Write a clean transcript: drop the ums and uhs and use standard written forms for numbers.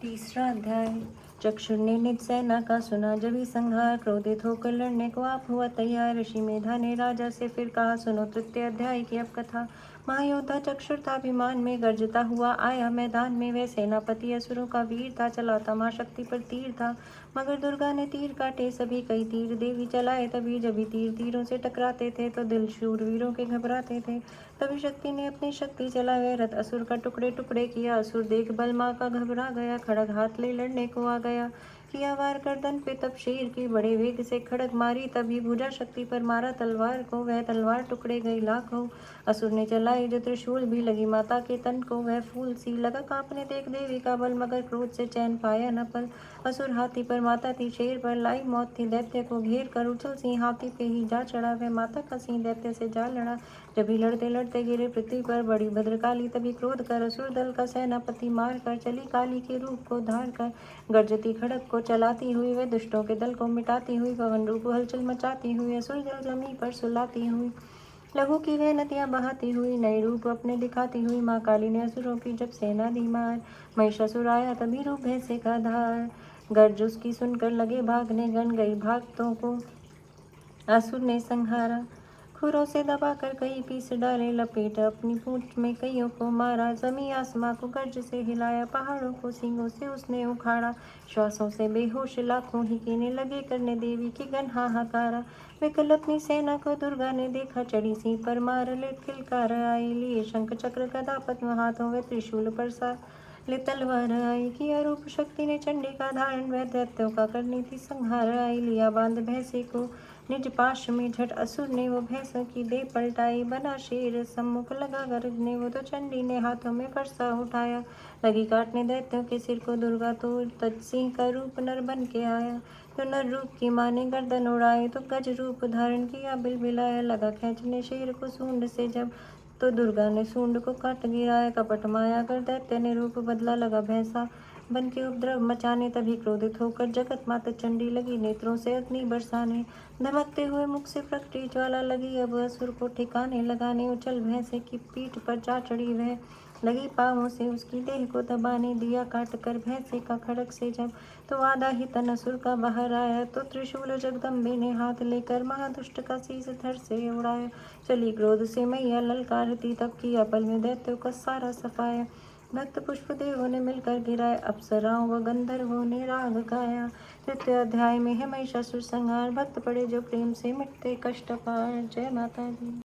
तीसरा अध्याय। चक्षुर ने निज सेना का सुना जब ही संहार, क्रोधित होकर लड़ने को आप हुआ तैयार। ऋषि मेधा ने राजा से फिर कहा, सुनो तृतीय अध्याय की अब कथा। महायोद्धा चक्षुर था अभिमान में, गर्जता हुआ आया मैदान में। वह सेनापति असुरों का वीर था, चलाता माँ शक्ति पर तीर था। मगर दुर्गा ने तीर काटे सभी, कई तीर देवी चलाए तभी। जब भी तीर तीरों से टकराते थे तो दिल शूरवीरों के घबराते थे। तभी शक्ति ने अपनी शक्ति चला, वह रथ असुर का टुकड़े टुकड़े किया। असुर देख बल माँ का घबरा गया, खड़ग हाथ ले लड़ने को आ गया। किया वार गर्दन पे तब शेर की, बड़े वेग से खड़ग मारी तभी। भुजा शक्ति पर मारा तलवार को, वह तलवार टुकड़े गई लाखों। असुर ने चलाई जो त्रिशूल भी, लगी माता के तन को वह फूल सी। लगा कांपने देख देवी का बल, मगर क्रोध से चैन पाया न पल। असुर हाथी पर, माता थी शेर पर, लाई मौत थी दैत्य को घेर कर। उछल सिंह हाथी पे ही जा चढ़ा, वह माता का सिंह दैत्य से जा लड़ा। जब ही लड़ते लड़ते गिरे पृथ्वी पर, बड़ी भद्रकाली तभी क्रोध कर असुर दल का सेनापति मार कर चली। काली के रूप को धार कर गर्जती खड़ग को चलाती हुई, वह दुष्टों के दल को मिटाती हुई। पवन रूप हलचल मचाती हुई, असुर दल जमी पर सुलाती हुई। लहू की वह नदियां बहाती हुई, नए रूप अपने दिखाती हुई। माँ काली ने असुरों की जब सेना दी मार, महिषासुर आया तभी रूप भैंसे का धार। गर्ज उसकी सुनकर लगे भागने गण, गई भागतों को असुर ने संहारा। खुरों से दबाकर कई पीस डाले, लपेट अपनी पूंछ में कईयों को मारा। जमी आसमां को गर्ज से हिलाया, पहाड़ों को सींगों से उसने उखाड़ा। श्वासों से बेहोश लाखों ही कीने लगे करने, देवी की गण हाहाकारा। विकल अपनी सेना को दुर्गा ने देखा, चढ़ी सी पर मार लेट किलकार आई। लिए शंख चक्र गदा पद्म हाथों, वे त्रिशूल पर सा ले तलवार आई। किया रूप शक्ति ने चंडी का धारण, वह दैत्यों का करनी थी संहार आई। लिया बांध भैंसे को निज पाश में, झट असुर ने वो भैंसों की दे पलटाई। बना शेर सम्मुख लगा गरजने, वो तो चंडी ने हाथों में फरसा उठाया। लगी काटने दैत्यों के सिर को दुर्गा, तो तज सिंह का रूप नर बन के आया। तो नर रूप की माँ ने गर्दन उड़ाई, तो गज रूप धारण किया बिलबिलाया। लगा खींचने शेर को सूंड से जब, तो दुर्गा ने सूंड को काट गिराया। कपट माया कर दैत्य ने रूप बदला, लगा भैंसा बन के उपद्रव मचाने। तभी क्रोधित होकर जगत माता चंडी लगी नेत्रों से अग्नि बरसाने। धमकते हुए मुख से प्रकटी ज्वाला, लगी अब असुर को ठिकाने लगाने। उछल भैंसे की पीठ पर जा चढ़ी वह, लगी पांवों से उसकी देह को दबाने। दिया काट कर भैंसे का खड़ग से जब, तो आधा ही तन असुर का बाहर आया। तो त्रिशूल जगदम्बे ने हाथ लेकर, महादुष्ट का शीस धड़ से उड़ाया। चली क्रोध से मैया ललकारती, तब किया पल में दैत्यों का सारा सफाया। भक्त पुष्प देवों ने मिलकर गिराए, अप्सराओं व गंधर्वों ने राग गाया। तृतीय अध्याय में है महिषासुर संहार, भक्त पड़े जो प्रेम से मिटते कष्ट पार। जय माता दी।